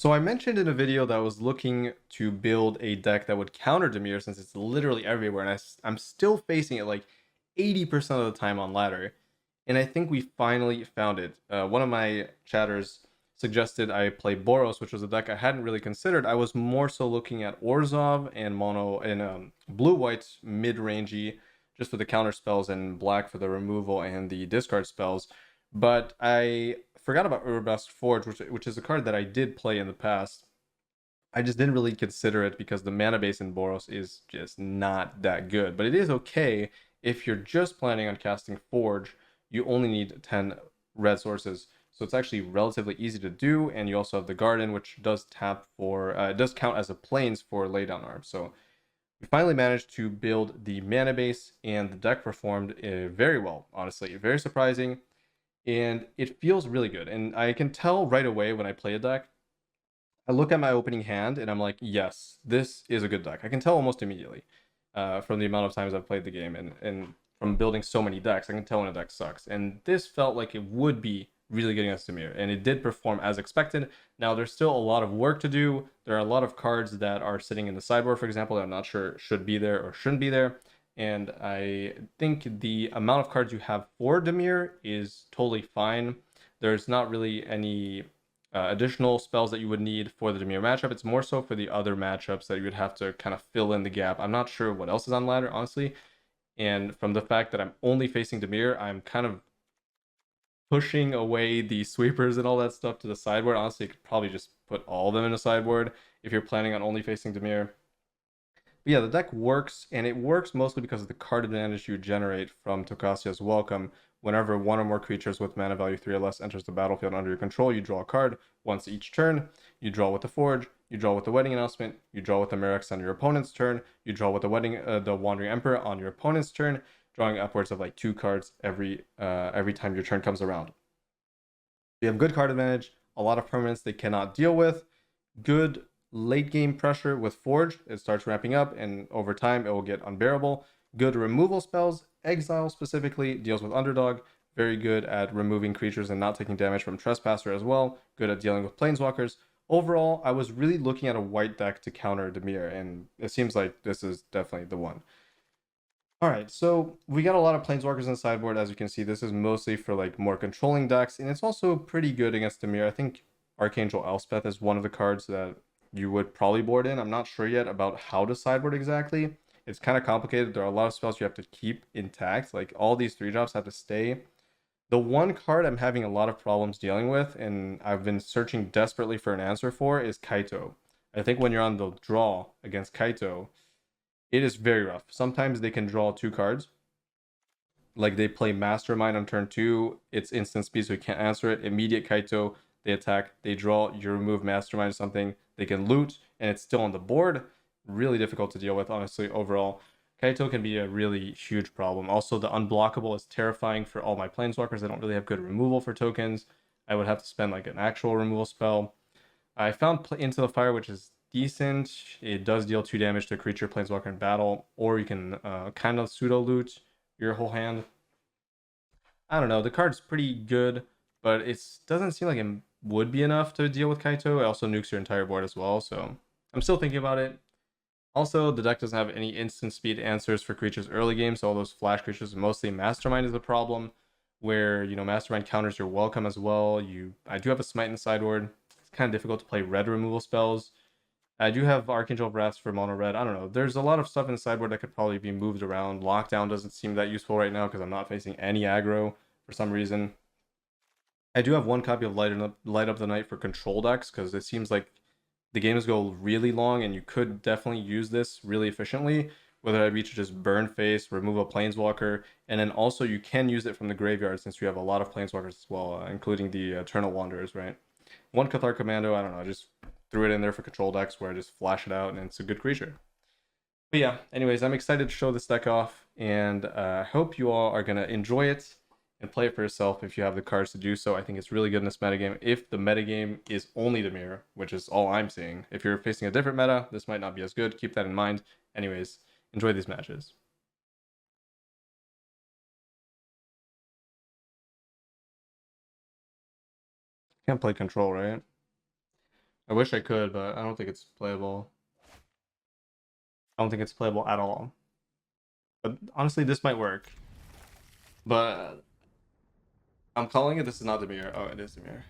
So I mentioned in a video that I was looking to build a deck that would counter Dimir since it's literally everywhere, and I'm still facing it like 80% of the time on ladder. And I think we finally found it. One of my chatters suggested I play Boros, which was a deck I hadn't really considered. I was more so looking at Orzhov and mono and blue-white mid-rangey, just for the counter spells, and black for the removal and the discard spells. But I forgot about Urabast Forge, which is a card that I did play in the past. I just didn't really consider it because the mana base in Boros is just not that good. But it is okay if you're just planning on casting Forge. You only need 10 red sources. So it's actually relatively easy to do, and you also have the Garden, which does tap for, it does count as a plains for laydown arm. So we finally managed to build the mana base, and the deck performed very well, honestly. Very surprising, and it feels really good. And I can tell right away when I play a deck. I look at my opening hand and I'm like, yes, this is a good deck. I can tell almost immediately from the amount of times I've played the game, and from building so many decks, I can tell when a deck sucks. And this felt like it would be really good against Dimir, and it did perform as expected. Now, there's still a lot of work to do. There are a lot of cards that are sitting in the sideboard, for example, that I'm not sure should be there or shouldn't be there. And I think the amount of cards you have for Dimir is totally fine. There's not really any additional spells that you would need for the Dimir matchup. It's more so for the other matchups that you would have to kind of fill in the gap. I'm not sure what else is on ladder, honestly. And from the fact that I'm only facing Dimir, I'm kind of pushing away the sweepers and all that stuff to the sideboard. Honestly, you could probably just put all of them in a sideboard if you're planning on only facing Dimir. But yeah, the deck works, and it works mostly because of the card advantage you generate from Tokasia's Welcome. Whenever one or more creatures with mana value 3 or less enters the battlefield under your control, you draw a card once each turn. You draw with the Forge, you draw with the Wedding Announcement, you draw with the Merex on your opponent's turn, you draw with the Wandering Emperor on your opponent's turn, drawing upwards of like 2 cards every time your turn comes around. You have good card advantage, a lot of permanents they cannot deal with, good late game pressure with Forge. It starts ramping up, and over time it will get unbearable. Good removal spells. Exile specifically deals with Underdog. Very good at removing creatures and not taking damage from Trespasser as well. Good at dealing with Planeswalkers. Overall, I was really looking at a white deck to counter Dimir, and it seems like this is definitely the one. Alright, so we got a lot of Planeswalkers in the sideboard. As you can see, this is mostly for like more controlling decks, and it's also pretty good against Dimir. I think Archangel Elspeth is one of the cards that you would probably board in. I'm not sure yet about how to sideboard exactly. It's kind of complicated. There are a lot of spells you have to keep intact. Like all these 3-drops have to stay. The one card I'm having a lot of problems dealing with, and I've been searching desperately for an answer for, is Kaito. I think when you're on the draw against Kaito, it is very rough. Sometimes they can draw 2 cards. Like they play Mastermind on turn 2, it's instant speed, so you can't answer it. Immediate Kaito, they attack, they draw, you remove Mastermind or something, they can loot, and it's still on the board. Really difficult to deal with, honestly, overall. Kaito can be a really huge problem. Also, the unblockable is terrifying for all my Planeswalkers. I don't really have good removal for tokens. I would have to spend like an actual removal spell. I found Into the Fire, which is decent. It does deal 2 damage to a creature, Planeswalker in battle, or you can kind of pseudo loot your whole hand. I don't know. The card's pretty good, but it doesn't seem like it would be enough to deal with Kaito. It also nukes your entire board as well, so I'm still thinking about it. Also, the deck doesn't have any instant speed answers for creatures early game, so all those flash creatures, mostly Mastermind is the problem, where, you know, Mastermind counters your Welcome as well. I do have a Smite in the sideboard. It's kind of difficult to play red removal spells. I do have Archangel of Wrath for mono red. I don't know. There's a lot of stuff in the sideboard that could probably be moved around. Lockdown doesn't seem that useful right now because I'm not facing any aggro for some reason. I do have one copy of Light Up the Night for control decks because it seems like the games go really long and you could definitely use this really efficiently. Whether it be to just burn face, remove a Planeswalker, and then also you can use it from the graveyard since you have a lot of Planeswalkers as well, including the Eternal Wanderers, right? One Cathar Commando, I don't know, I just threw it in there for control decks where I just flash it out and it's a good creature. But yeah, anyways, I'm excited to show this deck off, and I hope you all are going to enjoy it and play it for yourself if you have the cards to do so. I think it's really good in this metagame. If the metagame is only Dimir, which is all I'm seeing, if you're facing a different meta, this might not be as good. Keep that in mind. Anyways, enjoy these matches. Can't play control, right? I wish I could, but I don't think it's playable. I don't think it's playable at all. But honestly, this might work. But I'm calling it. This is not Dimir. Oh, it is Dimir.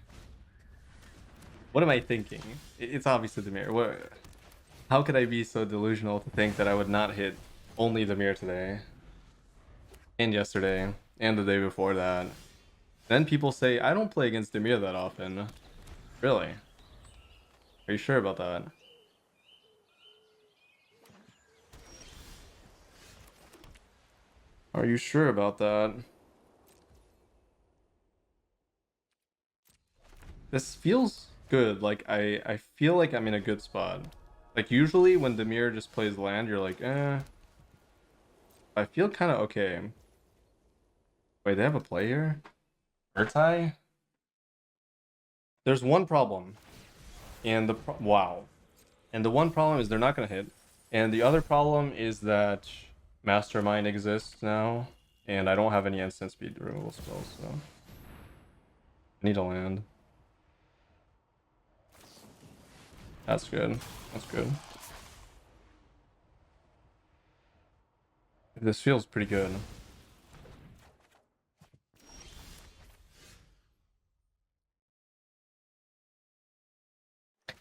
What am I thinking? It's obviously Dimir. What? How could I be so delusional to think that I would not hit only Dimir today, and yesterday, and the day before that? Then people say I don't play against Dimir that often. Really? Are you sure about that? Are you sure about that? This feels good. Like I feel like I'm in a good spot. Like usually when Dimir just plays land, you're like, eh. I feel kind of okay. Wait, they have a play here? Urtai? There's one problem. And wow. And the one problem is they're not gonna hit. And the other problem is that Mastermind exists now, and I don't have any instant speed removal spells, so I need a land. That's good. That's good. This feels pretty good.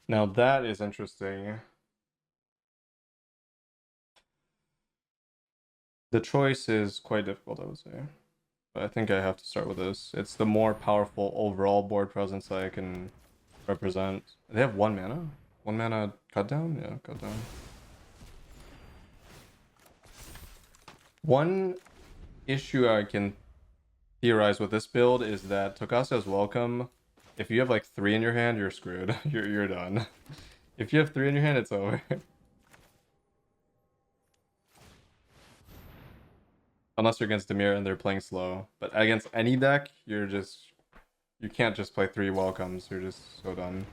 Now that is interesting. The choice is quite difficult, I would say. But I think I have to start with this. It's the more powerful overall board presence I can represent. They have 1 mana? 1 mana cut down? Yeah, cut down. One issue I can theorize with this build is that Tokasia's Welcome, if you have like 3 in your hand, you're screwed. You're done. If you have 3 in your hand, it's over. Unless you're against Dimir and they're playing slow. But against any deck, you can't just play 3 welcomes. You're just so done.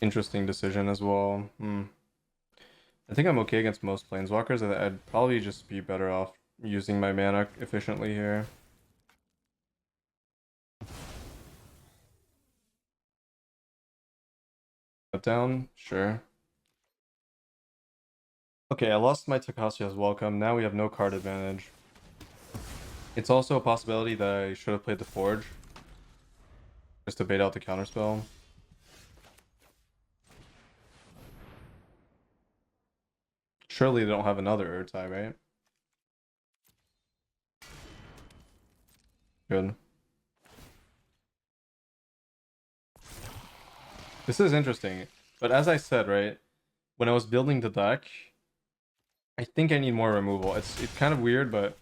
Interesting decision as well. I think I'm okay against most planeswalkers. I'd probably just be better off using my mana efficiently here. Cut down? Sure. Okay, I lost my Takasia's Welcome. Now we have no card advantage. It's also a possibility that I should have played the Forge. Just to bait out the counterspell. Surely they don't have another Urtai, right? Good. This is interesting. But as I said, right, when I was building the deck, I think I need more removal. It's kind of weird, but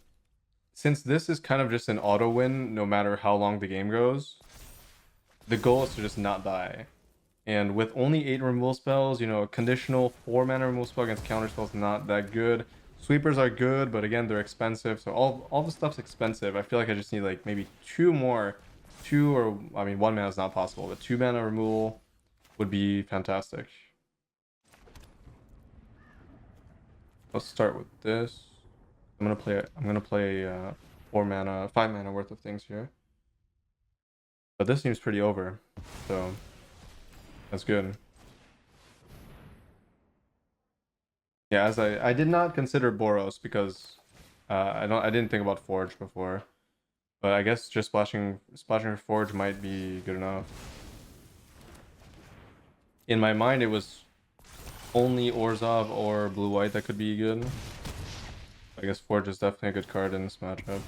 since this is kind of just an auto win no matter how long the game goes, the goal is to just not die. And with only 8 removal spells, you know, a conditional 4 mana removal spell against counterspells is not that good. Sweepers are good, but again, they're expensive. So all the stuff's expensive. I feel like I just need like maybe 2 more. 2 or, I mean, 1 mana is not possible, but 2 mana removal would be fantastic. Let's start with this. I'm gonna play 4 mana, 5 mana worth of things here. But this seems pretty over, so that's good. Yeah, as I did not consider Boros because I didn't think about Forge before. But I guess just splashing for Forge might be good enough. In my mind it was only Orzhov or blue-white that could be good. I guess Forge is definitely a good card in this matchup.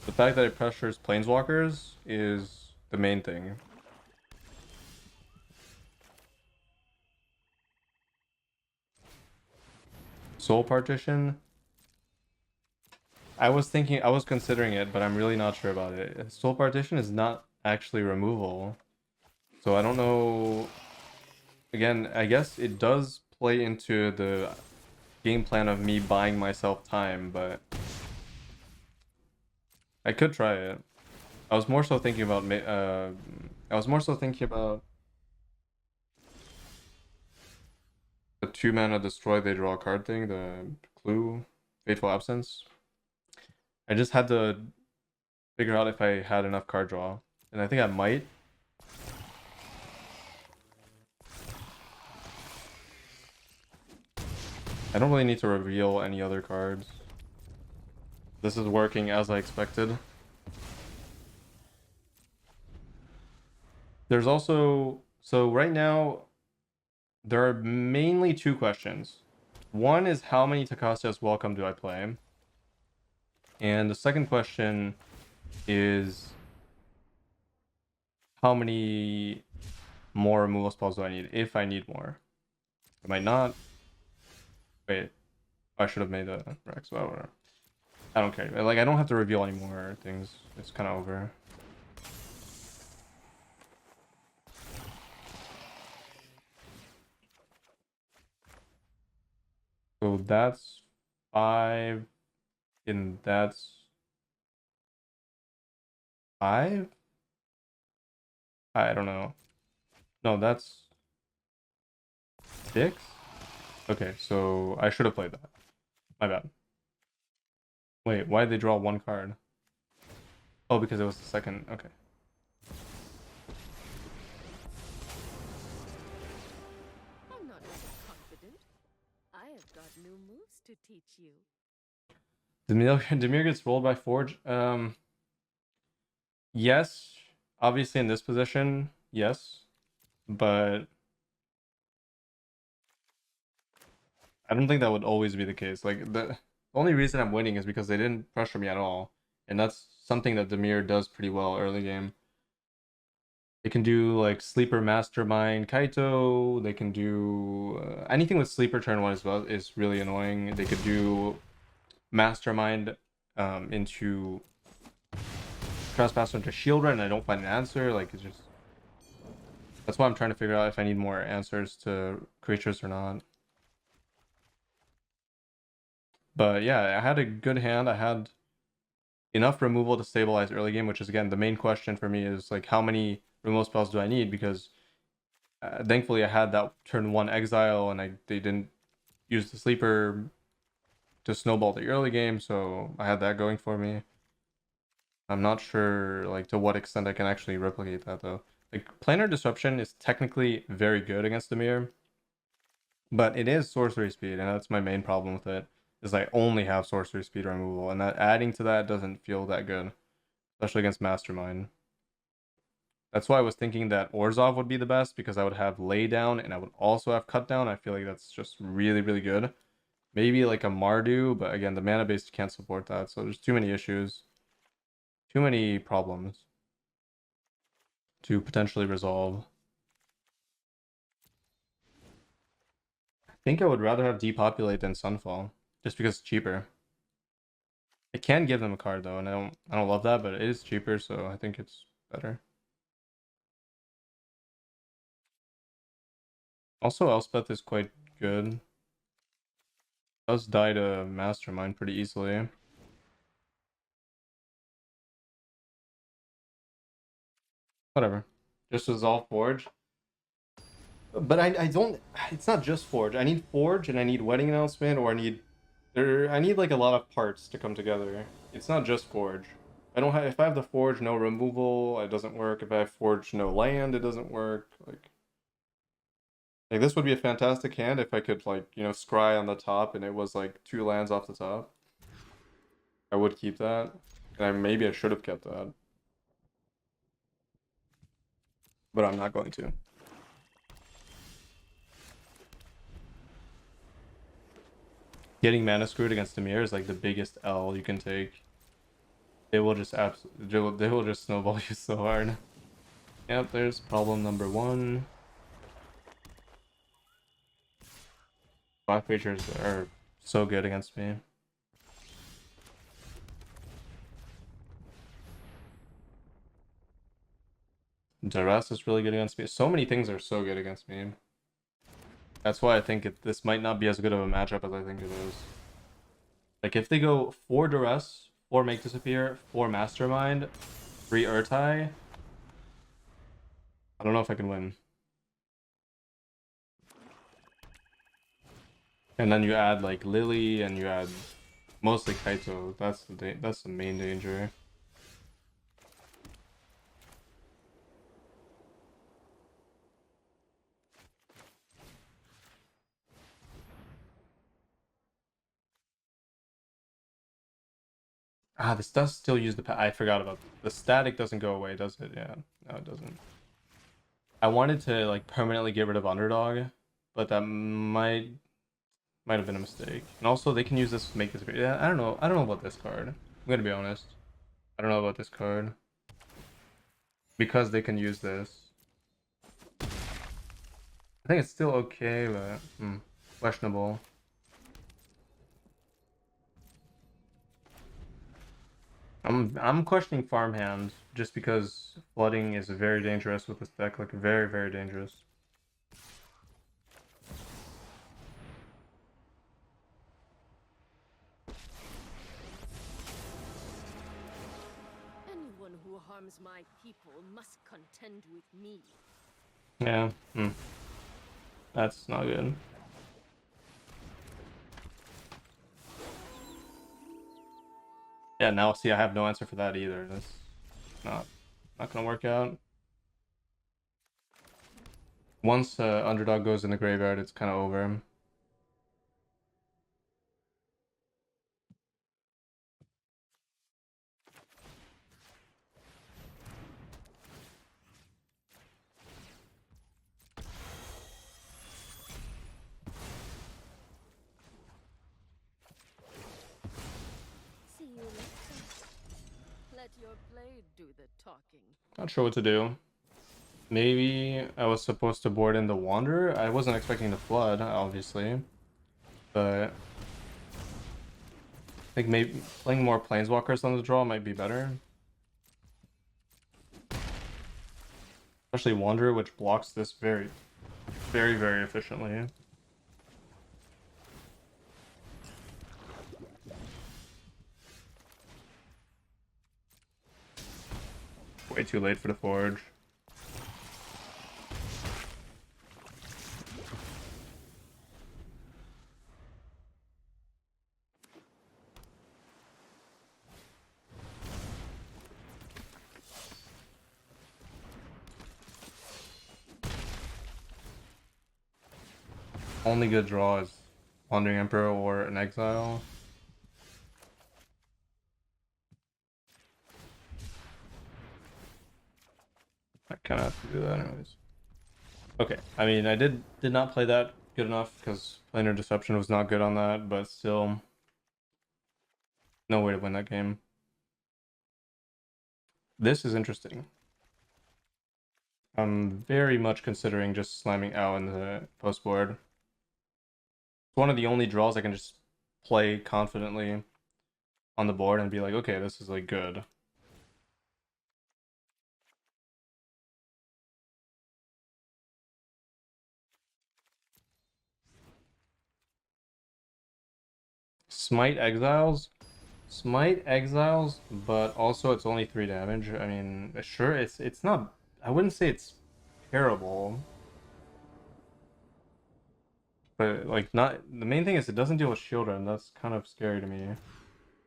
The fact that it pressures planeswalkers is the main thing. Soul Partition? I was considering it, but I'm really not sure about it. Soul Partition is not actually removal. So I don't know. Again, I guess it does play into the game plan of me buying myself time, but I could try it. I was more so thinking about the 2 mana destroy they draw a card thing, the clue, Fateful Absence. I just had to figure out if I had enough card draw. And I think I might. I don't really need to reveal any other cards. This is working as I expected. There's also... So right now, there are mainly two questions. One is how many Takasia's Welcome do I play? And the second question is how many more removal spells do I need, if I need more. I might not. Wait, I should have made a Rex. Well, whatever. I don't care. Like, I don't have to reveal any more things. It's kind of over. So that's 5, and that's 5? I don't know. No, that's 6? Okay, so I should have played that. My bad. Wait, why did they draw one card? Oh, because it was the second. Okay. I'm not overconfident. I have got new moves to teach you. Dimir gets rolled by Forge. Yes, obviously in this position, yes, but I don't think that would always be the case. Like, the only reason I'm winning is because they didn't pressure me at all, and that's something that Dimir does pretty well early game. They can do like Sleeper Mastermind Kaito. They can do anything with Sleeper turn 1 as well is really annoying. They could do Mastermind into Trespasser into Shield Red, and I don't find an answer. Like, it's just... That's why I'm trying to figure out if I need more answers to creatures or not. But yeah, I had a good hand. I had enough removal to stabilize early game, which is, again, the main question for me is, like, how many removal spells do I need? Because thankfully I had that turn 1 exile, and they didn't use the sleeper to snowball the early game, so I had that going for me. I'm not sure, like, to what extent I can actually replicate that, though. Like, Planar Disruption is technically very good against the mirror, but it is sorcery speed, and that's my main problem with it, is I only have sorcery speed removal, and that adding to that doesn't feel that good, especially against Mastermind. That's why I was thinking that Orzhov would be the best, because I would have Laydown, and I would also have Cut Down. I feel like that's just really, really good. Maybe like a Mardu, but again, the mana base can't support that, so there's too many issues. Too many problems to potentially resolve. I think I would rather have Depopulate than Sunfall, just because it's cheaper. I can give them a card though, and I don't love that, but it is cheaper, so I think it's better. Also, Elspeth is quite good. Does die to Mastermind pretty easily. Whatever. Just resolve Forge. But I don't... It's not just Forge. I need Forge, and I need Wedding Announcement, or I need like a lot of parts to come together. It's not just Forge. I don't have... If I have the Forge, no removal, it doesn't work. If I have Forge, no land, it doesn't work. Like this would be a fantastic hand if I could, like, you know, scry on the top and it was like 2 lands off the top. I would keep that. And maybe I should have kept that. But I'm not going to. Getting mana screwed against Dimir is like the biggest L you can take. They will just they will just snowball you so hard. Yep, there's problem number 1. 5 creatures are so good against me. Duress is really good against me. So many things are so good against me. That's why I think this might not be as good of a matchup as I think it is. Like, if they go 4 Duress, 4 Make Disappear, 4 Mastermind, 3 Urtai, I don't know if I can win. And then you add, like, Lily, and you add Mostly Kaito. That's the main danger. Ah, this does still use the. I forgot about the static. Doesn't go away, does it? Yeah, no, it doesn't. I wanted to like permanently get rid of underdog, but that might have been a mistake. And also, they can use this to make this. Yeah, I don't know. I don't know about this card. I'm gonna be honest. I don't know about this card because they can use this. I think it's still okay, but questionable. I'm questioning farmhand just because flooding is very dangerous with this deck. Like very very dangerous. Anyone who harms my people must contend with me. Yeah. That's not good. Yeah, now see I have no answer for that either. That's not gonna work out. Once underdog goes in the graveyard, it's kind of over. See you later. Let your blade do the talking. Not sure what to do. Maybe I was supposed to board in the Wanderer. I wasn't expecting the Flood, obviously. But I think maybe playing more Planeswalkers on the draw might be better. Especially Wanderer, which blocks this very, very, very efficiently. Way too late for the Forge. Only good draw is Wandering Emperor or an Exile. I kind of have to do that anyways. Okay, I mean, I did not play that good enough because Planar Deception was not good on that, but still, no way to win that game. This is interesting. I'm very much considering just slamming out in the post board. It's one of the only draws I can just play confidently on the board and be like, okay, this is like good. Smite Exiles, but also it's only 3 damage. I mean, sure, it's not. I wouldn't say it's terrible, but like not. The main thing is it doesn't deal with shield, and that's kind of scary to me.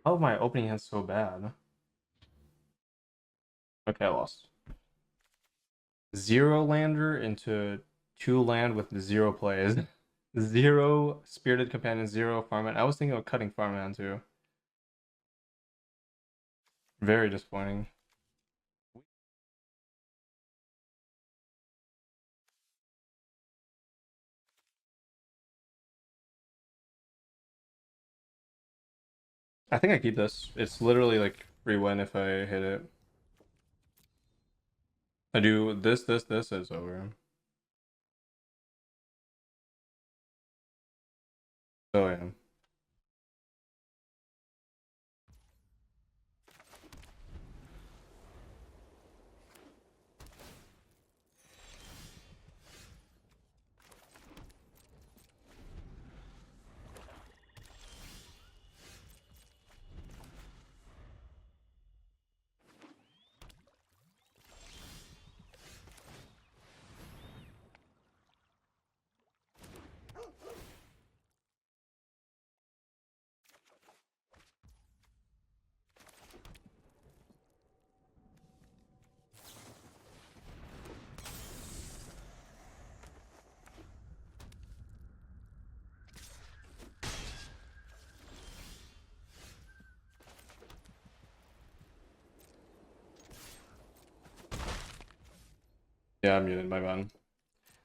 How is my opening hand so bad? Okay, I lost. 0 lander into 2 land with 0 plays. 0 Spirited Companion, 0 Farmland. I was thinking of cutting Farmland too. Very disappointing. I think I keep this. It's literally like free win if I hit it. I do this, it's over. So yeah. Yeah, I'm muted, my bad.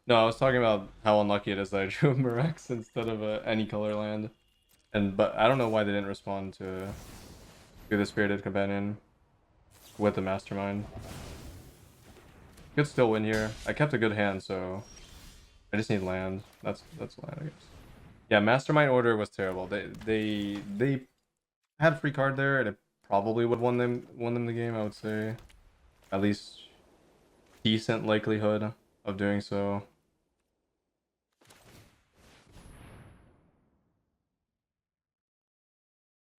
No, I was talking about how unlucky it is that I drew Mirex instead of any color land. But I don't know why they didn't respond to the Spirited Companion with the Mastermind. Could still win here. I kept a good hand, so I just need land. That's land, I guess. Yeah, Mastermind order was terrible. They had free card there, and it probably would won them the game. I would say, at least decent likelihood of doing so.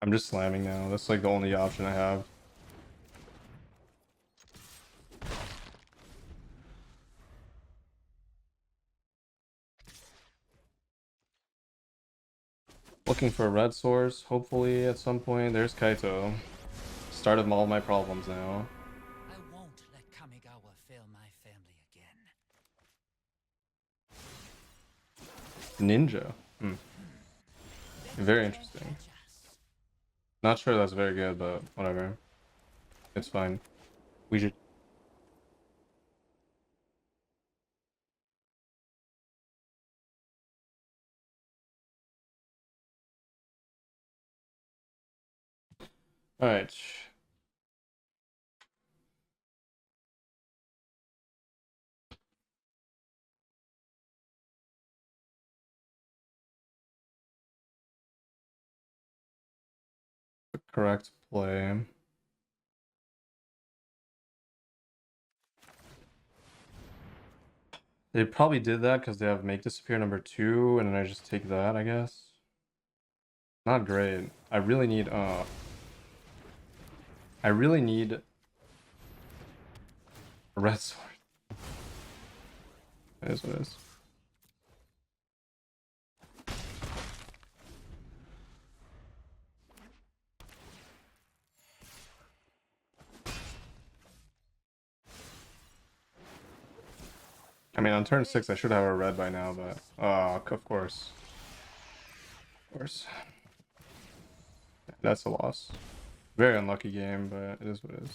I'm just slamming now. That's like the only option I have. Looking for a red source, hopefully at some point. There's Kaito. Start of all my problems now. I won't let Kamigawa fail my family again. Ninja. Very interesting. Not sure that's very good, but whatever. It's fine. We should. Alright. Correct play. They probably did that because they have Make Disappear number 2, and then I just take that, I guess. Not great. I really need a red sword. It is what it is. I mean, on turn 6, I should have a red by now, but of course. Of course. That's a loss. Very unlucky game, but it is what it is.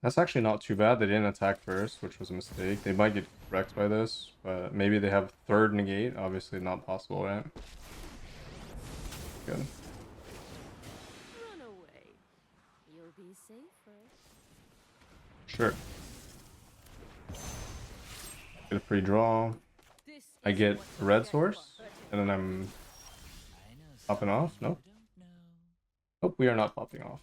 That's actually not too bad. They didn't attack first, which was a mistake. They might get wrecked by this, but maybe they have third negate. Obviously not possible, right? Good. Run away. You'll be safer. Sure. Get a free draw. This I is get what a you red get source, for hurting and then I'm I know popping off. something Nope. you don't know. Nope, we are not popping off.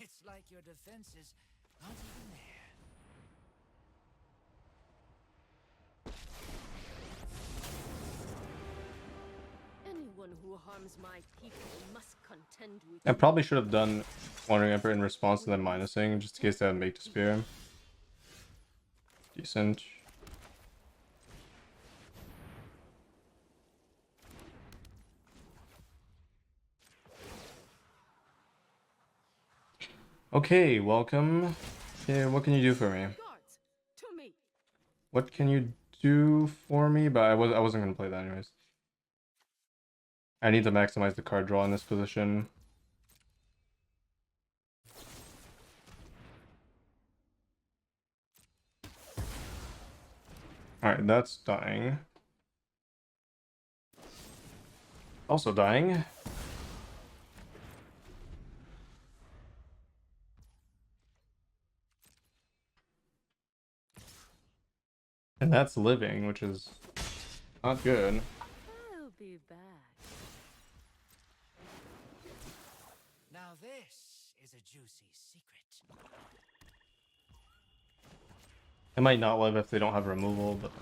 It's like your defenses aren't even there. Anyone who harms my people must contend with I me. probably should have done Wandering Emperor in response to them minusing, just in case they have Make Disappear. Decent. Okay, welcome. Okay, what can you do for me? Guards, to me. What can you do for me? But I wasn't gonna play that anyways. I need to maximize the card draw in this position. Alright, that's dying. Also dying. And that's living, which is not good. I'll be back. Now this is a juicy secret. They might not live if they don't have removal, but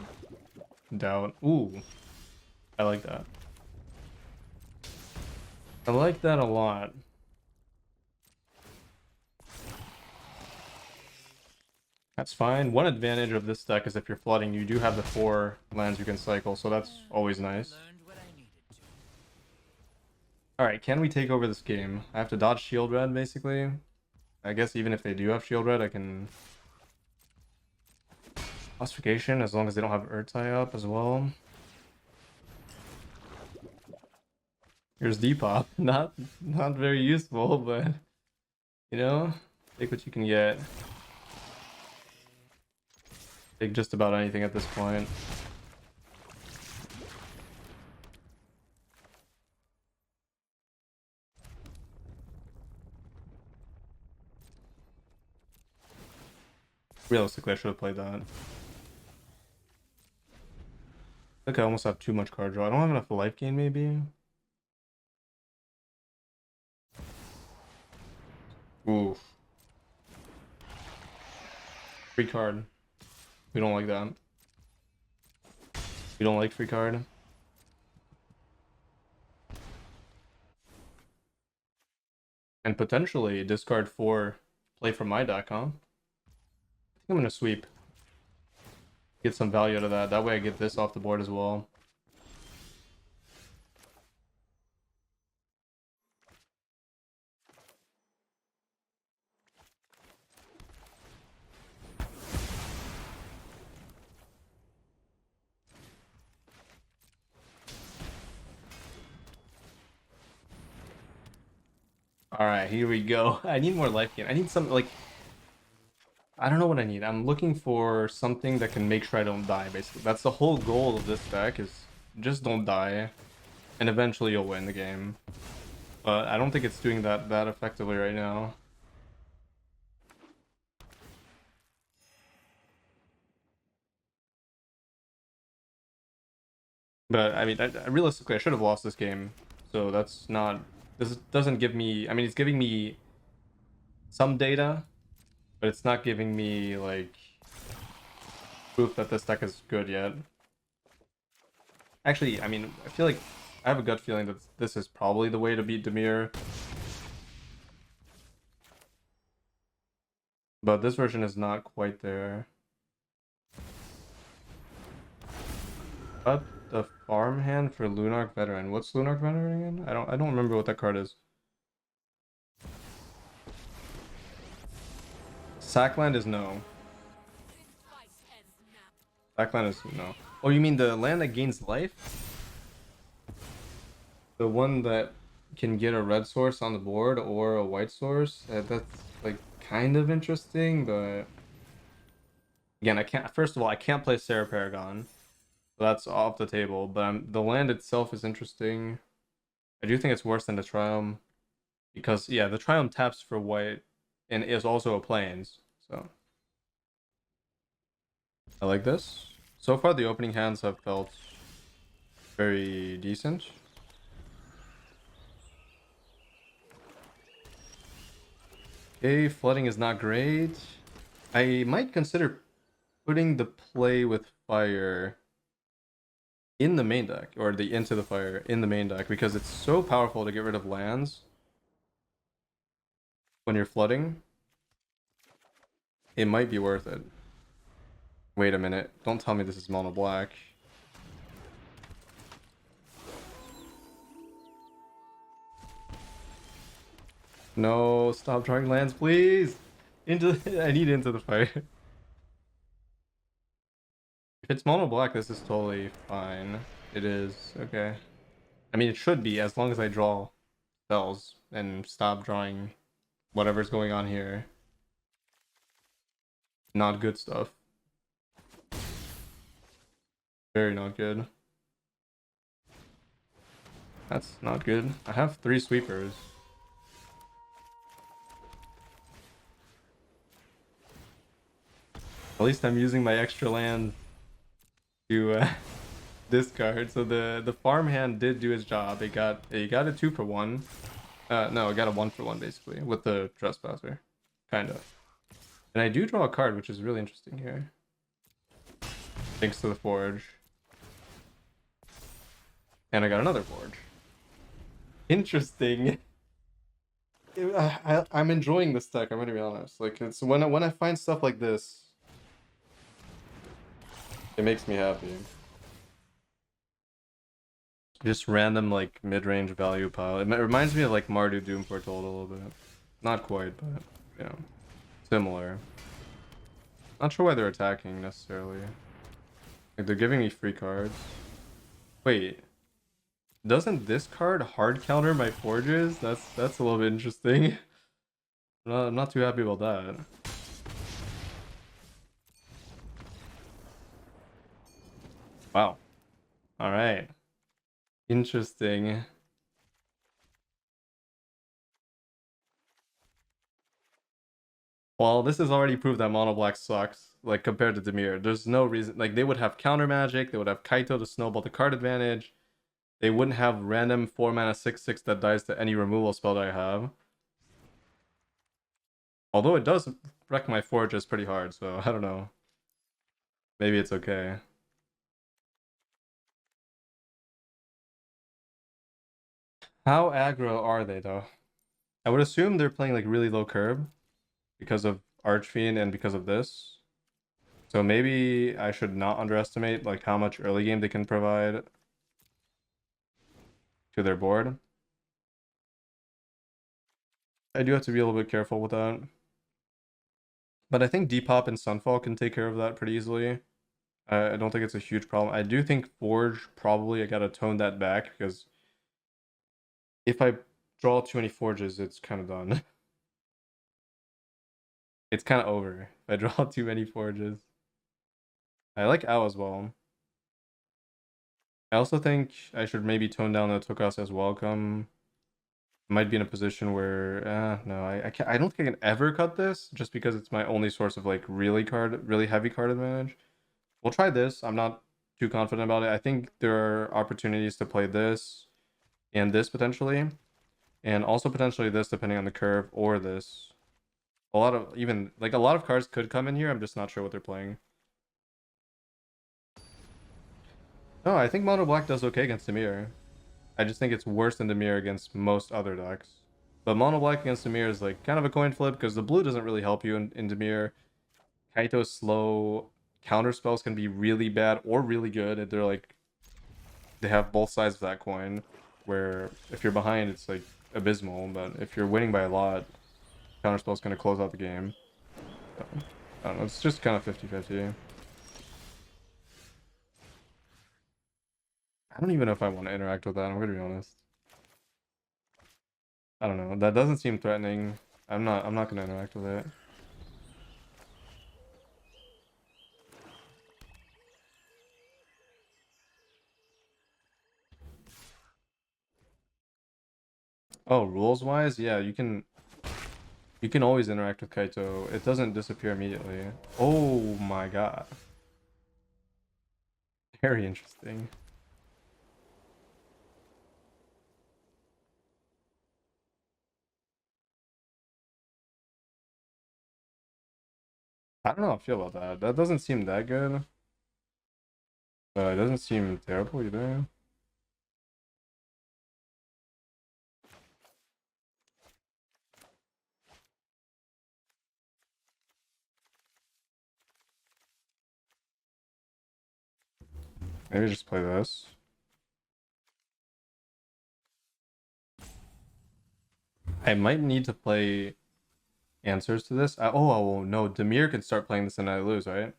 doubt. Ooh, I like that. I like that a lot. That's fine. One advantage of this deck is if you're flooding, you do have the 4 lands you can cycle, so that's always nice. Learned what I needed to. Alright, can we take over this game? I have to dodge shield red, basically. I guess even if they do have shield red, I can... Classification, as long as they don't have Urtai up as well. Here's Depop. Not very useful, but... You know? Take what you can get. Take just about anything at this point. Realistically, I should have played that. I think I almost have too much card draw. I don't have enough life gain, maybe? Oof. Free card. We don't like that. We don't like free card. And potentially discard 4, play from my deck, huh? I think I'm gonna sweep. Get some value out of that. That way I get this off the board as well. Alright, here we go. I need more life gain. I need some, like... I don't know what I need. I'm looking for something that can make sure I don't die, basically. That's the whole goal of this deck, is just don't die. And eventually you'll win the game. But I don't think it's doing that effectively right now. But, I mean, realistically, I should have lost this game. So that's not... This doesn't give me... I mean, it's giving me some data, but it's not giving me, like, proof that this deck is good yet. Actually, I mean, I feel like... I have a gut feeling that this is probably the way to beat Dimir. But this version is not quite there. But the farmhand for Lunarch Veteran. What's Lunarch Veteran again? I don't remember what that card is. Sackland is no. Sackland is no. Oh, you mean the land that gains life? The one that can get a red source on the board or a white source? That's like kind of interesting, but again, I can't. First of all, I can't play Sarah Paragon, so that's off the table. But the land itself is interesting. I do think it's worse than the Triumph because yeah, the Triumph taps for white and is also a plains. So I like this. So far, the opening hands have felt very decent. Okay, flooding is not great. I might consider putting the play with fire in the main deck, or the into the fire in the main deck, because it's so powerful to get rid of lands when you're flooding. It might be worth it. Wait a minute. Don't tell me this is mono black. No, stop drawing lands, please. I need into the fire. If it's mono black, this is totally fine. It is, okay. I mean, it should be, as long as I draw spells and stop drawing whatever's going on here. Not good stuff. Very not good. That's not good. I have 3 sweepers. At least I'm using my extra land to discard. So the farmhand did do his job. It got a 2-for-1. No, it got a 1-for-1 basically with the trespasser, kind of. And I do draw a card, which is really interesting here. Thanks to the forge. And I got another forge. Interesting. I'm enjoying this deck. I'm gonna be honest. Like, it's when I find stuff like this, it makes me happy. Just random like mid-range value pile. It reminds me of like Mardu Doom Foretold a little bit. Not quite, but you know, similar. Not sure why they're attacking necessarily. Like they're giving me free cards. Wait, doesn't this card hard counter my forges? That's a little bit interesting. I'm not too happy about that. Wow. All right. Interesting. Well, this has already proved that mono black sucks, like compared to Dimir. There's no reason, like they would have counter magic, they would have Kaito to snowball the card advantage. They wouldn't have random 4 mana 6/6 that dies to any removal spell that I have. Although it does wreck my forges pretty hard, so I don't know. Maybe it's okay. How aggro are they though? I would assume they're playing like really low curve because of Archfiend and because of this. So maybe I should not underestimate like how much early game they can provide to their board. I do have to be a little bit careful with that. But I think Depop and Sunfall can take care of that pretty easily. I don't think it's a huge problem. I do think Forge probably I gotta tone that back because if I draw too many Forges, it's kind of done. It's kind of over if I draw too many Forges. I like Ow as well. I also think I should maybe tone down the Tokas as welcome. Might be in a position where no, I can't, I don't think I can ever cut this just because it's my only source of like really heavy card advantage. We'll try this. I'm not too confident about it. I think there are opportunities to play this and this potentially, and also potentially this depending on the curve, or this. A lot of even like a lot of cards could come in here. I'm just not sure what they're playing. No, I think Mono Black does okay against Dimir. I just think it's worse than Dimir against most other decks. But Mono Black against Dimir is like kind of a coin flip because the blue doesn't really help you in Dimir. Kaito's slow counter spells can be really bad or really good. They're like they have both sides of that coin. Where if you're behind, it's like abysmal, but if you're winning by a lot, counter spell's gonna close out the game. So, I don't know. It's just kind of 50-50. I don't even know if I want to interact with that. I'm gonna be honest. I don't know. That doesn't seem threatening. I'm not gonna interact with it. Oh, rules wise, yeah, you can always interact with Kaito. It doesn't disappear immediately. Oh my god. Very interesting. I don't know how I feel about that. That doesn't seem that good. It doesn't seem terrible either. Maybe just play this. I might need to play answers to this. Oh no, Dimir can start playing this and I lose, right?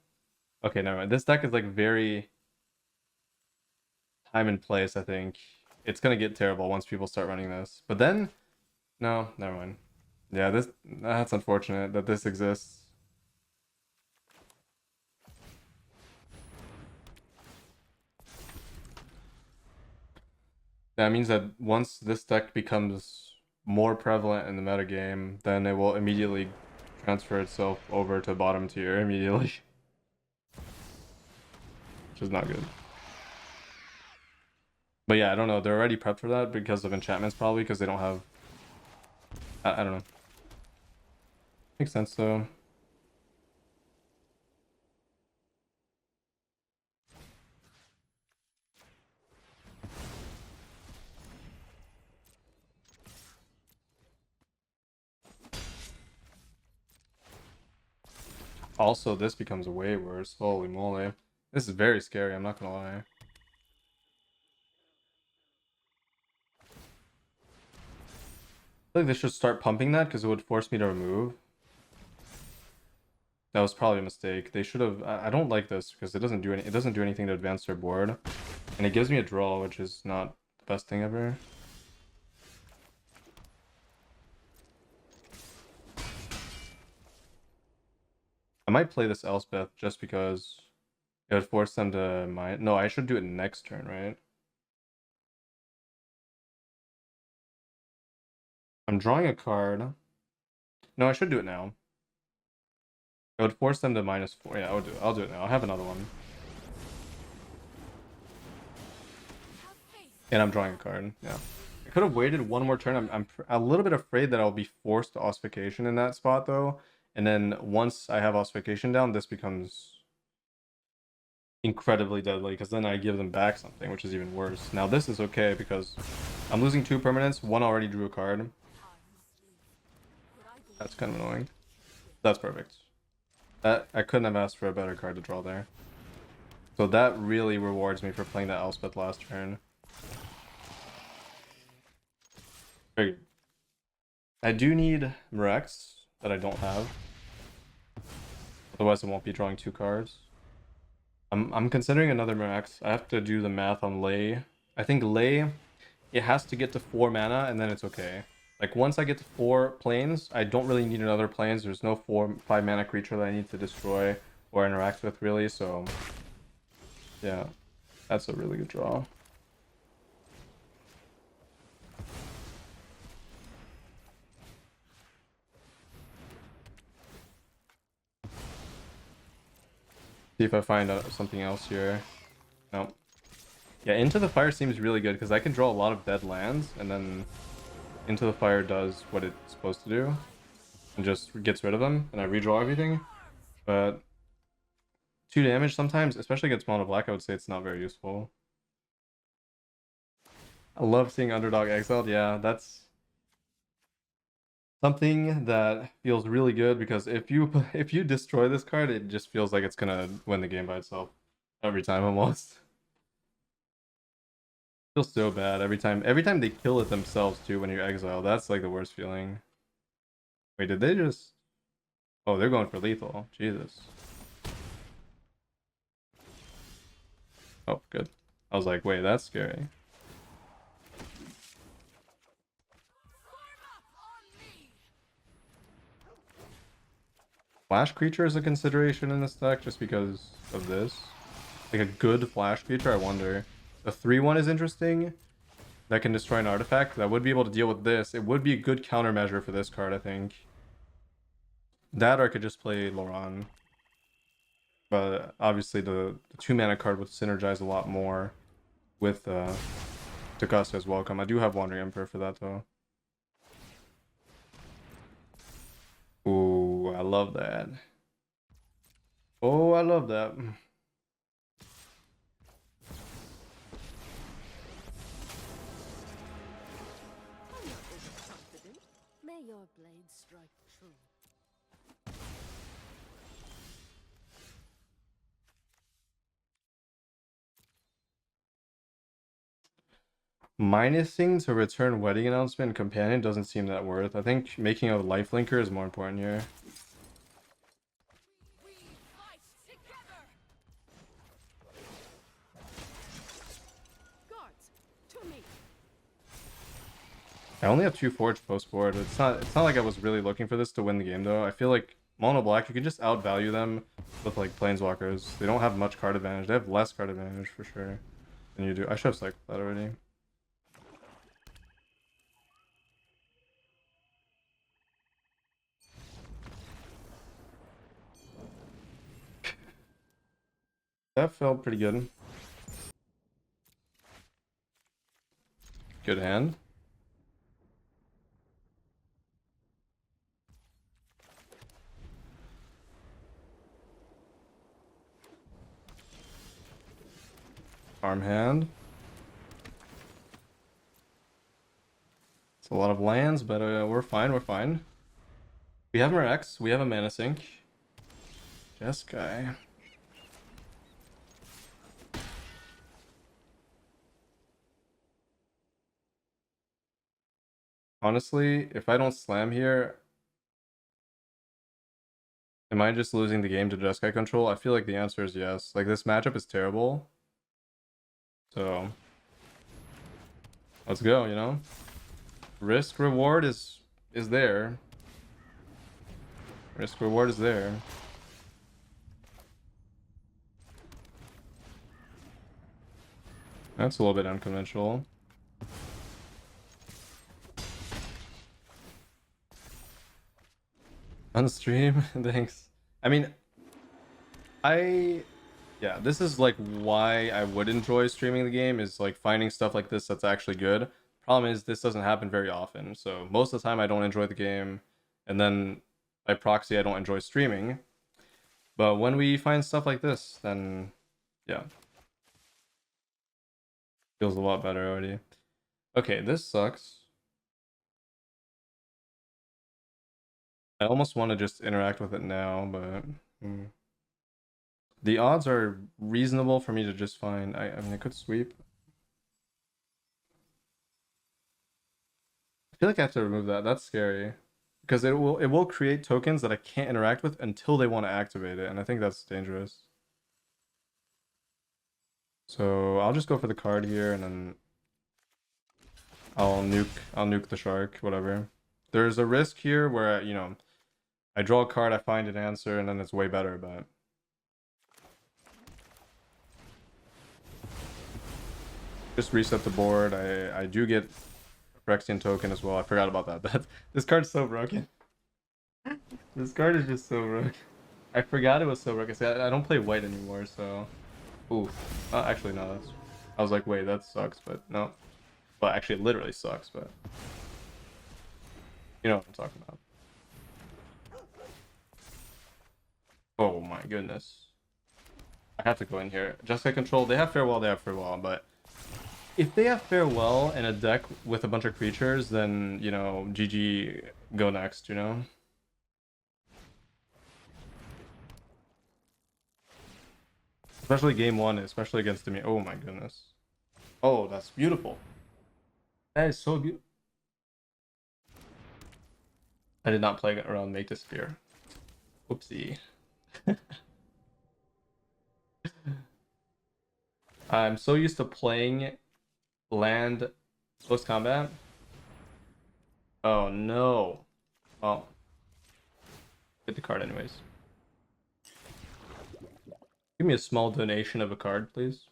Okay, never mind. This deck is like very time and place, I think. It's gonna get terrible once people start running this. But then, no, never mind. Yeah, that's unfortunate that this exists. That means that once this deck becomes more prevalent in the metagame, then it will immediately transfer itself over to bottom tier immediately. Which is not good. But yeah, I don't know. They're already prepped for that because of enchantments, probably because they don't have. I don't know. Makes sense though. Also, this becomes way worse. Holy moly. This is very scary, I'm not gonna lie. feel like they should start pumping that because it would force me to remove. That was probably a mistake. They should have. I don't like this because it doesn't do any. It doesn't do anything to advance their board, and it gives me a draw, which is not the best thing ever. I might play this Elspeth just because it would force them to mine. No, I should do it next turn, right? I'm drawing a card. No, I should do it now. It would force them to -4. Yeah, I'll do it now. I have another one. And I'm drawing a card. Yeah. I could have waited one more turn. I'm a little bit afraid that I'll be forced to ossification in that spot though. And then once I have ossification down, this becomes incredibly deadly because then I give them back something, which is even worse. Now this is okay because I'm losing 2 permanents. One already drew a card. That's kind of annoying. That's perfect. That I couldn't have asked for a better card to draw there. So that really rewards me for playing that Elspeth last turn. Very good. I do need Mirex that I don't have. Otherwise I won't be drawing 2 cards. I'm considering another Mirex. I have to do the math on Lei. I think Lei, it has to get to 4 mana and then it's okay. Like once I get to 4 planes, I don't really need another planes. There's no 5 mana creature that I need to destroy or interact with really, so yeah. That's a really good draw. See if I find something else here. Nope. Yeah, Into the Fire seems really good because I can draw a lot of dead lands, and then Into the Fire does what it's supposed to do and just gets rid of them, and I redraw everything. But 2 damage sometimes, especially against mono black, I would say it's not very useful. I love seeing Underdog exiled. Yeah, that's something that feels really good because if you destroy this card, it just feels like it's gonna win the game by itself every time almost. Feels so bad every time they kill it themselves too when you're exiled. That's like the worst feeling. Wait, did they just? Oh, they're going for lethal. Jesus. Oh, good. I was like, wait, that's scary. Flash creature is a consideration in this deck just because of this. Like a good flash creature, I wonder. The 3/1 is interesting. That can destroy an artifact. That would be able to deal with this. It would be a good countermeasure for this card, I think. That or I could just play Loran. But obviously the 2 mana card would synergize a lot more with Takasu's Welcome. I do have Wandering Emperor for that though. Ooh, I love that. Oh, I love that. I'm not overconfident. May your blade strike true. Minusing to return Wedding Announcement and Companion doesn't seem that worth. I think making a lifelinker is more important here. We fight together. Guards, to me. I only have 2 Forge post board. It's not like I was really looking for this to win the game though. I feel like mono black, you can just outvalue them with like planeswalkers. They don't have much card advantage. They have less card advantage for sure than you do. I should have cycled that already. That felt pretty good. Good hand. Farm hand. It's a lot of lands, but we're fine. We're fine. We have our X. We have a mana sink. Jeskai. Honestly, if I don't slam here, am I just losing the game to Jeskai control? I feel like the answer is yes. Like, this matchup is terrible. So, let's go, you know? Risk reward is there. Risk reward is there. That's a little bit unconventional. On stream, thanks. I mean, yeah, this is like why I would enjoy streaming the game, is like finding stuff like this that's actually good. Problem is this doesn't happen very often. So most of the time I don't enjoy the game, and then by proxy I don't enjoy streaming. But when we find stuff like this, then yeah, feels a lot better already. Okay, this sucks. I almost want to just interact with it now, but the odds are reasonable for me to just find. I mean, I could sweep. I feel like I have to remove that. That's scary. Because it will create tokens that I can't interact with until they want to activate it, and I think that's dangerous. So I'll just go for the card here, and then I'll nuke the shark, whatever. There's a risk here where, you know, I draw a card, I find an answer, and then it's way better, but just reset the board. I do get Phyrexian token as well. I forgot about that. This card's so broken. This card is just so broken. I forgot it was so broken. See, I don't play white anymore, so. Ooh. Actually, no. I was like, wait, that sucks, but no. Well, actually, it literally sucks, but. You know what I'm talking about. Oh my goodness. I have to go in here. Jeskai control. They have farewell, but. If they have farewell and a deck with a bunch of creatures, then, you know, GG, go next, you know? Especially game one, especially against Dimir. Oh my goodness. Oh, that's beautiful. That is so beautiful. I did not play around Make to Sphere. Whoopsie. I'm so used to playing land post combat. Oh no. Well, get the card anyways. Give me a small donation of a card, please.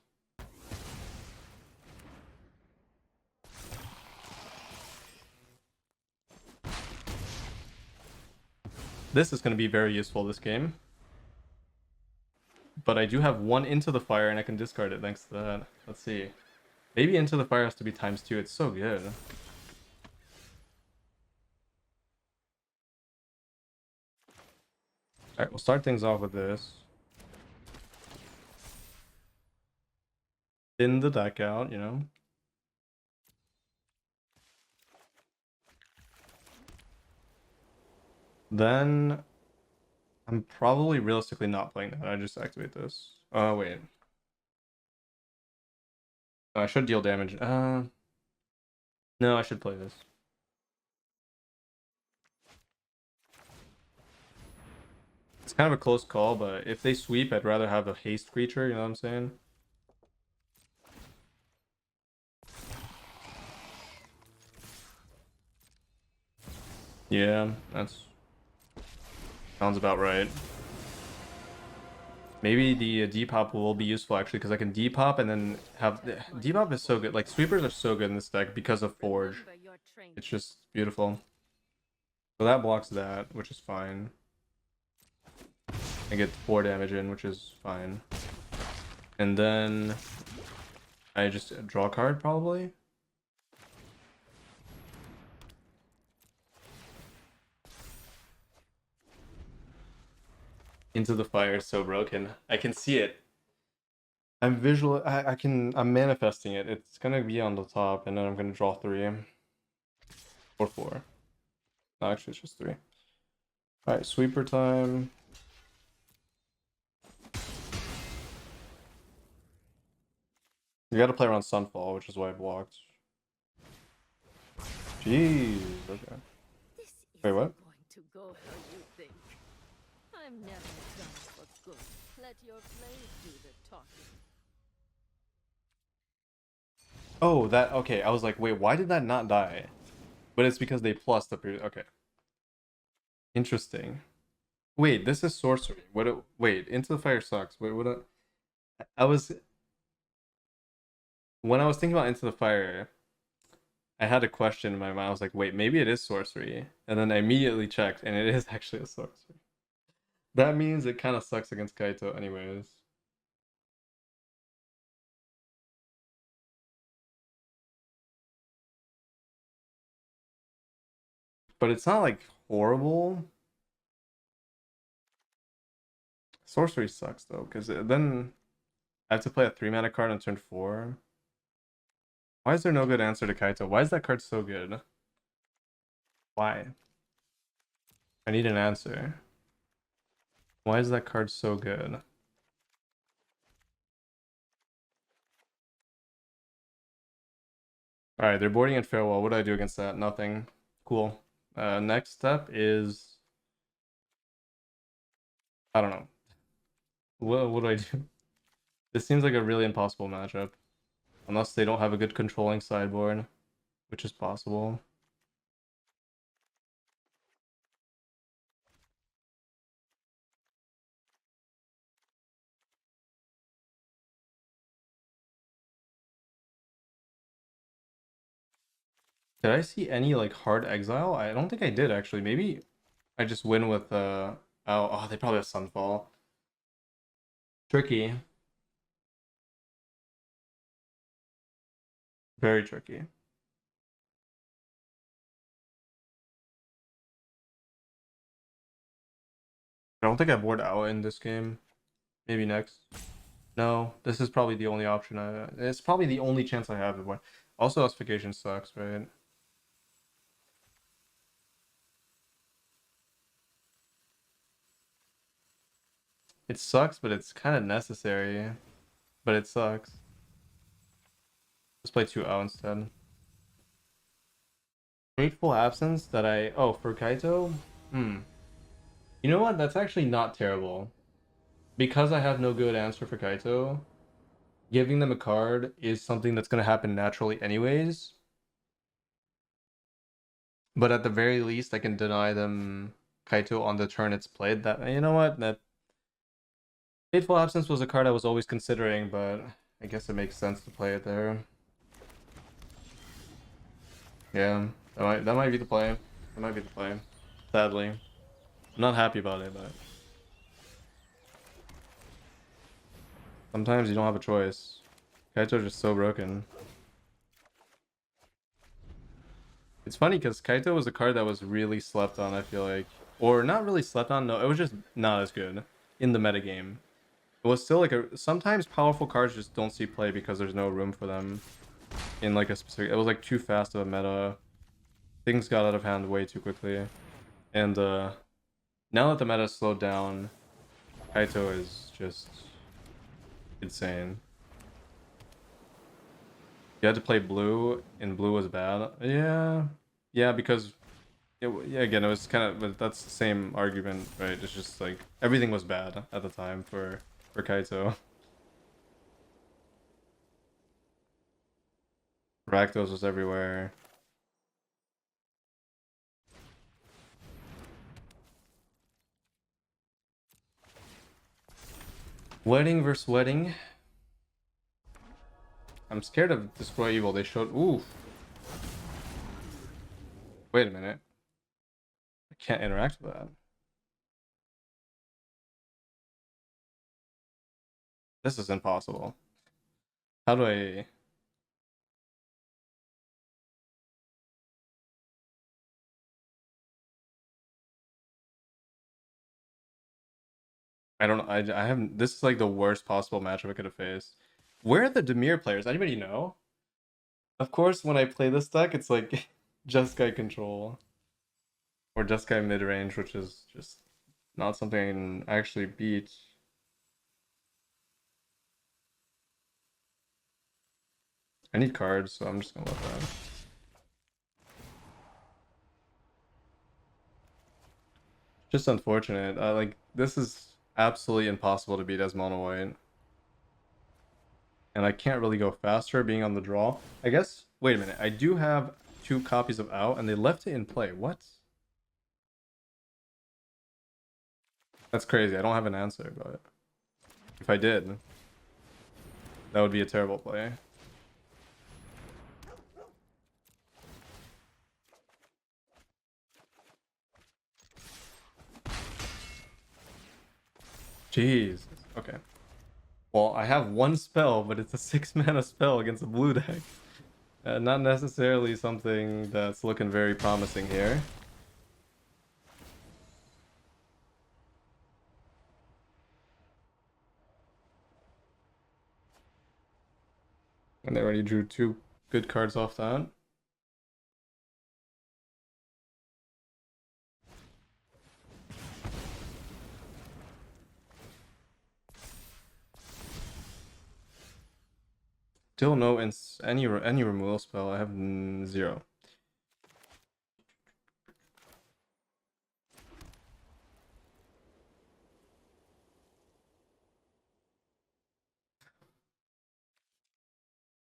This is going to be very useful this game. But I do have one Into the Fire and I can discard it thanks to that. Let's see. Maybe Into the Fire has to be ×2. It's so good. Alright, we'll start things off with this. Thin the deck out, you know? Then I'm probably realistically not playing that. I just activate this. Oh, wait. Oh, I should deal damage. No, I should play this. It's kind of a close call, but if they sweep, I'd rather have a haste creature, you know what I'm saying? Yeah, that's sounds about right. Maybe the Depop will be useful actually, because I can Depop and then have Depop is so good. Like sweepers are so good in this deck because of Forge. It's just beautiful. So that blocks that, which is fine. I get 4 damage in, which is fine. And then I just draw a card probably. Into the Fire is so broken. I can see it. I'm manifesting it. It's gonna be on the top, and then I'm gonna draw 3 or 4. No, actually, it's just 3. All right, sweeper time. You gotta play around Sunfall, which is why I blocked. Jeez. Okay. This Wait, isn't what? going to go how you think. I'm never done for good. Let your blade do the talking. Oh, that okay. I was like, wait, why did that not die? But it's because they plus the previous. Okay, interesting. Wait, this is sorcery. What? Wait, Into the Fire sucks. Wait, what? I was when I was thinking about Into the Fire, I had a question in my mind. I was like, wait, maybe it is sorcery, and then I immediately checked, and it is actually a sorcery. That means it kind of sucks against Kaito, anyways. But it's not like horrible. Sorcery sucks though, because then I have to play a 3 mana card on turn 4. Why is there no good answer to Kaito? Why is that card so good? Why? I need an answer. Why is that card so good? Alright, they're boarding in Farewell. What do I do against that? Nothing. Cool. Next step is... I don't know. What do I do? This seems like a really impossible matchup. Unless they don't have a good controlling sideboard, which is possible. Did I see any like hard exile? I don't think I did actually. Maybe I just win with oh, they probably have Sunfall. Tricky. Very tricky. I don't think I board out in this game. Maybe next. No, this is probably the only option it's probably the only chance I have to board. Also, Ossification sucks, right? It sucks, but it's kind of necessary. But it sucks. Let's play 2 out instead. Grateful Absence that oh, for Kaito? Hmm. You know what? That's actually not terrible. Because I have no good answer for Kaito, giving them a card is something that's going to happen naturally anyways. But at the very least, I can deny them Kaito on the turn it's played. That, you know what? That Fateful Absence was a card I was always considering, but I guess it makes sense to play it there. Yeah, that might be the play. That might be the play. Sadly, I'm not happy about it, but sometimes you don't have a choice. Kaito's just so broken. It's funny because Kaito was a card that was really slept on, I feel like. Or not really slept on, no, it was just not as good in the metagame. It was still like sometimes powerful cards just don't see play because there's no room for them in like a specific, it was like too fast of a meta. Things got out of hand way too quickly. And now that the meta slowed down, Kaito is just insane. You had to play blue, and blue was bad. Yeah, because yeah, again, it was kind of, but that's the same argument, right? It's just like everything was bad at the time for Kaito. Rakdos was everywhere. Wedding versus wedding. I'm scared of Destroy Evil. They showed. Ooh. Wait a minute. I can't interact with that. This is impossible. How do I? I don't. I haven't. This is like the worst possible matchup I could have faced. Where are the Dimir players? Anybody know? Of course, when I play this deck, it's like just guy control or just guy mid range, which is just not something I can actually beat. I need cards, so I'm just gonna let that. Just unfortunate. Like this is absolutely impossible to beat as mono white, and I can't really go faster being on the draw. I guess. Wait a minute. I do have 2 copies of out, and they left it in play. What? That's crazy. I don't have an answer, but if I did, that would be a terrible play. Jesus. Okay. Well, I have 1 spell, but it's a 6 mana spell against a blue deck. Not necessarily something that's looking very promising here. And they already drew 2 good cards off that. Still no any removal spell. I have 0.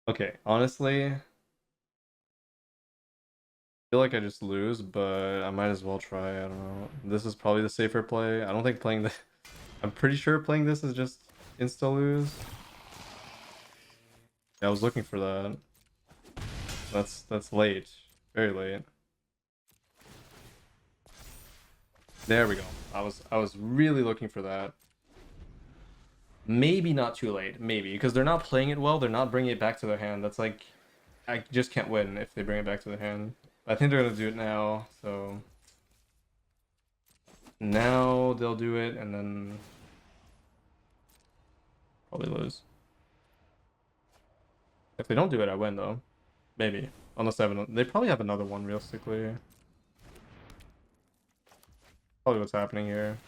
Okay, honestly, I feel like I just lose, but I might as well try. I don't know. This is probably the safer play. I don't think playing the I'm pretty sure playing this is just insta lose. Yeah, I was looking for that. That's late. Very late. There we go. I was really looking for that. Maybe not too late. Maybe because they're not playing it well. They're not bringing it back to their hand. That's like I just can't win if they bring it back to their hand. I think they're gonna do it now. So now they'll do it and then probably lose. If they don't do it, I win though. Maybe. Unless they probably have another one realistically. Probably what's happening here.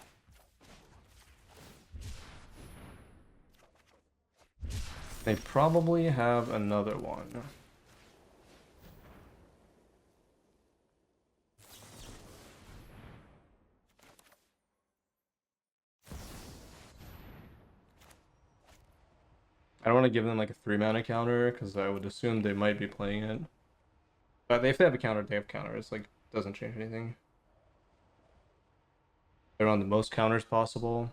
They probably have another one. I don't want to give them like a 3 mana counter because I would assume they might be playing it. But if they have a counter, they have counter. It's like doesn't change anything. They're on the most counters possible.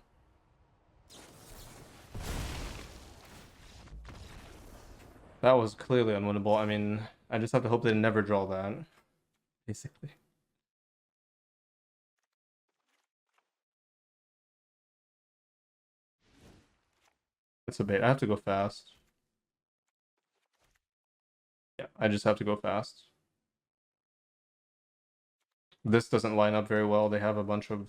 That was clearly unwinnable. I mean, I just have to hope they never draw that. Basically. It's a bait. I have to go fast. Yeah, I just have to go fast. This doesn't line up very well. They have a bunch of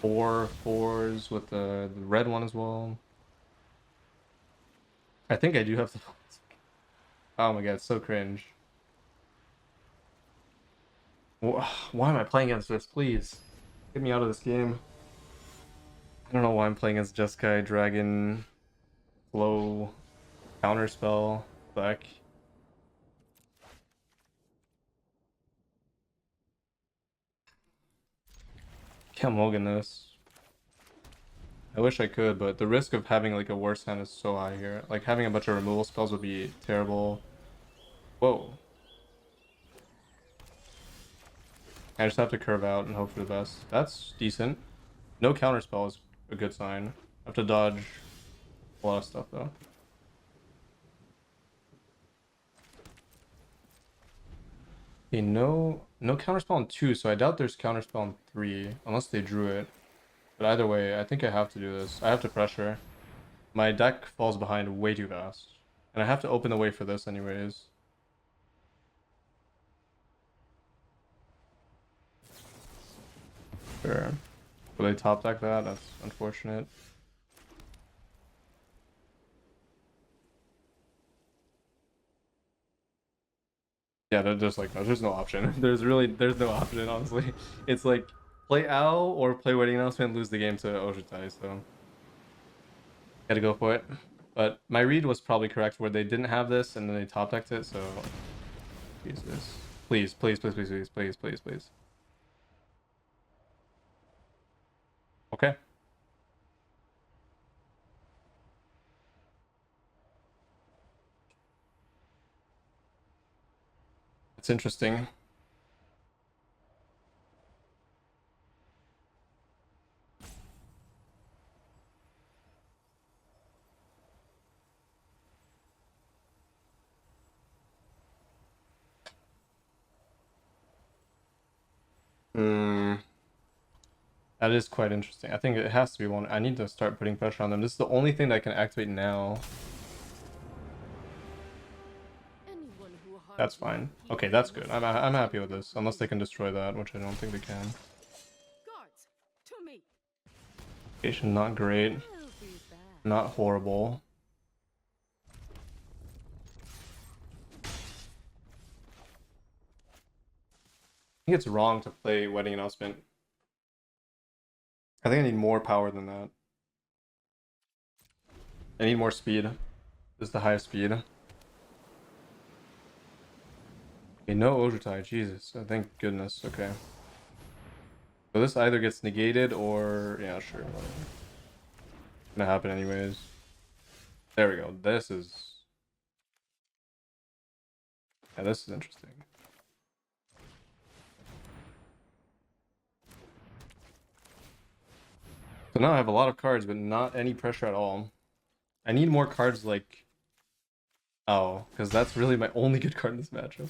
4/4s with the red one as well. I think I do have to. Oh my god, it's so cringe. Why am I playing against this? Please, get me out of this game. I don't know why I'm playing against Jeskai, Dragon, Flow, Counterspell, deck. Can't mulligan this. I wish I could, but the risk of having like a worse hand is so high here. Like having a bunch of removal spells would be terrible. Whoa. I just have to curve out and hope for the best. That's decent. No counterspell is a good sign. I have to dodge a lot of stuff though. Okay, no counterspell on 2, so I doubt there's counterspell on 3, unless they drew it. But either way, I think I have to do this. I have to pressure. My deck falls behind way too fast. And I have to open the way for this anyways. Sure. Will they top deck that? That's unfortunate. Yeah, there's like there's no option. There's no option, honestly. It's like play Owl or play Wedding Announcement and lose the game to Ojutai, so gotta go for it. But my read was probably correct where they didn't have this and then they top decked it, so Jesus. Please, please, please, please, please, please, please, please. Okay. It's interesting. Hmm. That is quite interesting. I think it has to be one. I need to start putting pressure on them. This is the only thing that I can activate now. Anyone who That's harms my fine. people Okay, that's good. must I'm pay happy with this. Unless they can destroy that, which I don't think they can. Guards, to me. Location not great. I'll be back. Not horrible. I think it's wrong to play Wedding Announcement. I think I need more power than that. I need more speed. This is the highest speed. Okay, no Ojutai, Jesus. Oh, thank goodness. Okay. So this either gets negated or... Yeah, sure. Whatever. Gonna happen anyways. There we go. This is... Yeah, this is interesting. So now I have a lot of cards, but not any pressure at all. I need more cards like... Oh, because that's really my only good card in this matchup.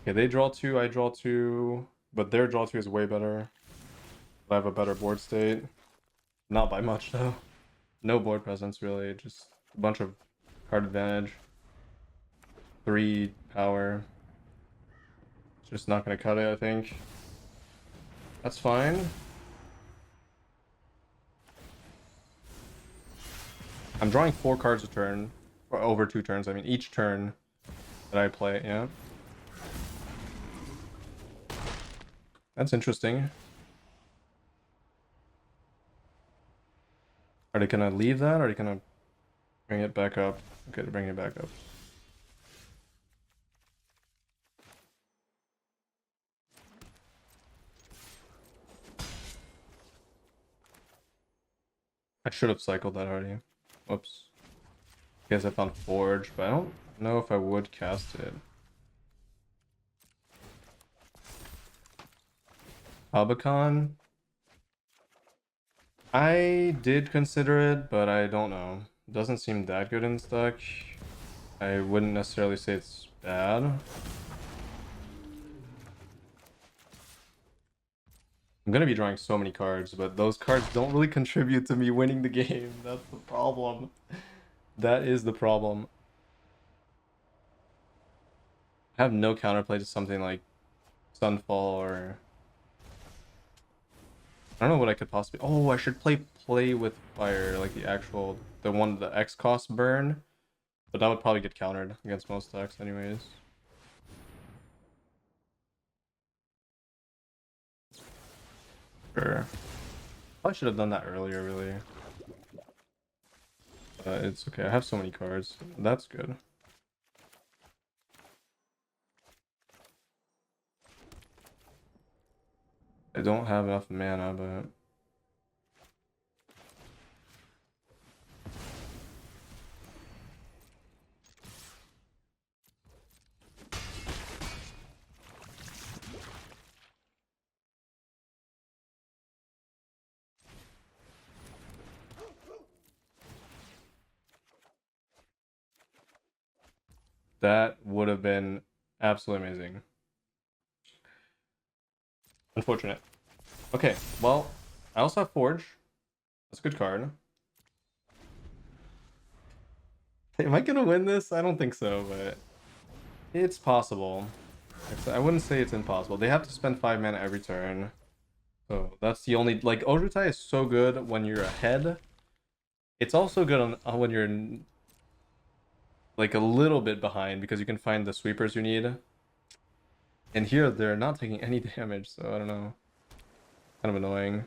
Okay, they draw 2, I draw 2, but their draw 2 is way better. I have a better board state. Not by much, though. No board presence, really. Just a bunch of card advantage. 3 power. Just not going to cut it, I think. That's fine. I'm drawing 4 cards a turn. Or over 2 turns, I mean, each turn that I play, yeah. That's interesting. Are they gonna leave that, or are they gonna bring it back up? Okay, they're bringing it back up. I should have cycled that already. Whoops. Guess I found Forge, but I don't know if I would cast it. Abacon? I did consider it, but I don't know. It doesn't seem that good in this deck. I wouldn't necessarily say it's bad. I'm gonna be drawing so many cards, but those cards don't really contribute to me winning the game. That's the problem. That is the problem. I have no counterplay to something like Sunfall or... I don't know what I could possibly... Oh, I should play with fire, like the actual... The one, the X cost burn. But that would probably get countered against most decks anyways. Sure. Probably should have done that earlier, really. It's okay. I have so many cards. That's good. I don't have enough mana, but... That would have been absolutely amazing. Unfortunate. Okay, well, I also have Forge. That's a good card. Am I gonna win this? I don't think so, but it's possible. I wouldn't say it's impossible. They have to spend 5 mana every turn. So that's the only... Like, Ojutai is so good when you're ahead. It's also good on when you're like a little bit behind, because you can find the sweepers you need. And here they're not taking any damage, so I don't know. Kind of annoying.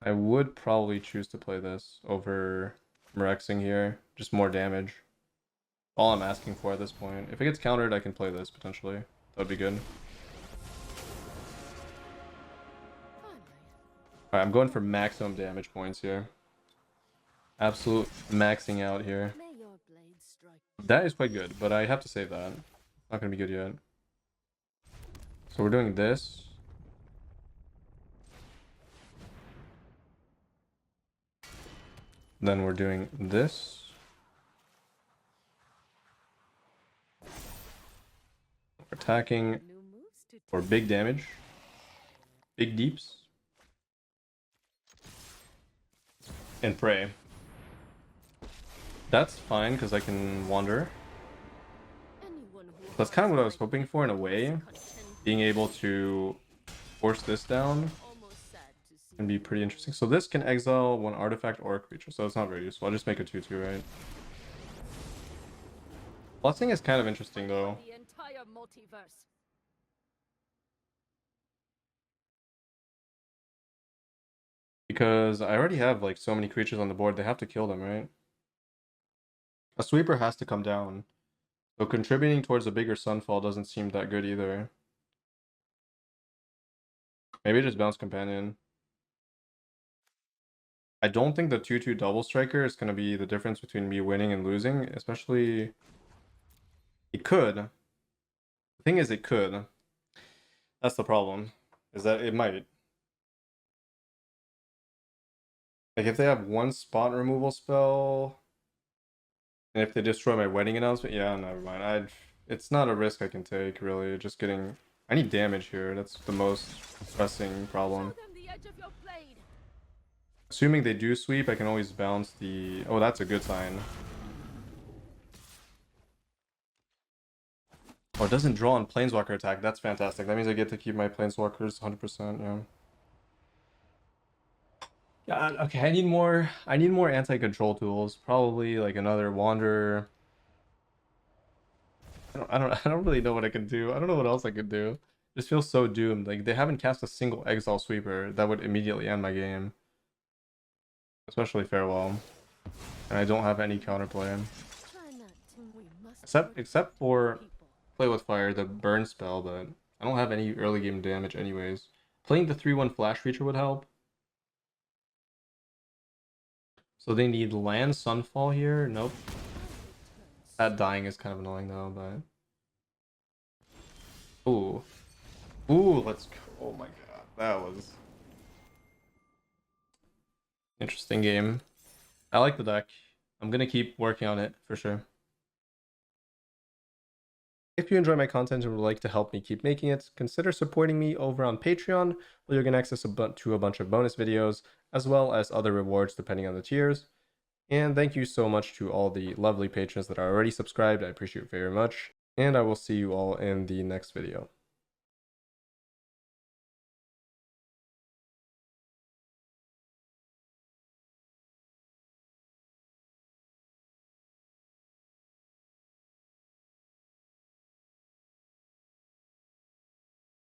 I would probably choose to play this over Murexing here. Just more damage. All I'm asking for at this point. If it gets countered, I can play this potentially. That would be good. Finally, Alright, I'm going for maximum damage points here. Absolute maxing out here. May your blade strike. That is quite good, but I have to save that. Not gonna be good yet. So we're doing this. Then we're doing this. We're attacking New moves to for big damage. Big deeps. And pray. That's fine because I can wander. anyone who That's kind of what I was harms my hoping for in a evil way. is content. Being able to force this down Almost sad to see can be pretty interesting. So this can exile one artifact or a creature, so it's not very useful. I'll just make a 2/2, right? Blessing is kind of interesting though, the entire multiverse. because I already have like so many creatures on the board, they have to kill them, right? A sweeper has to come down. So contributing towards a bigger sunfall doesn't seem that good either. Maybe just bounce companion. I don't think the 2/2 double striker is going to be the difference between me winning and losing, especially... It could. The thing is, it could. That's the problem, is that it might. Like, if they have one spot removal spell, and if they destroy my wedding announcement, yeah, never mind. It's not a risk I can take, really. Just getting... I need damage here. That's the most pressing problem. Show them the edge of your blade. Assuming they do sweep, I can always bounce the... Oh, that's a good sign. Oh, it doesn't draw on Planeswalker attack. That's fantastic. That means I get to keep my Planeswalkers 100%, yeah. Yeah, okay, I need more anti-control tools. Probably like another Wanderer. I don't really know what I can do. I don't know what else I could do. Just feels so doomed. Like they haven't cast a single Exile Sweeper that would immediately end my game. Especially Farewell. And I don't have any counterplay. Try not to. We must Except for people. Play with Fire, the burn spell, but I don't have any early game damage anyways. Playing the 3/1 flash feature would help. So they need land Sunfall here. Nope. That dying is kind of annoying though, but... Ooh. Ooh, let's go. Oh my god. That was... interesting game. I like the deck. I'm gonna keep working on it for sure. If you enjoy my content and would like to help me keep making it, consider supporting me over on Patreon, where you can access to a bunch of bonus videos, as well as other rewards depending on the tiers. And thank you so much to all the lovely patrons that are already subscribed. I appreciate it very much. And I will see you all in the next video.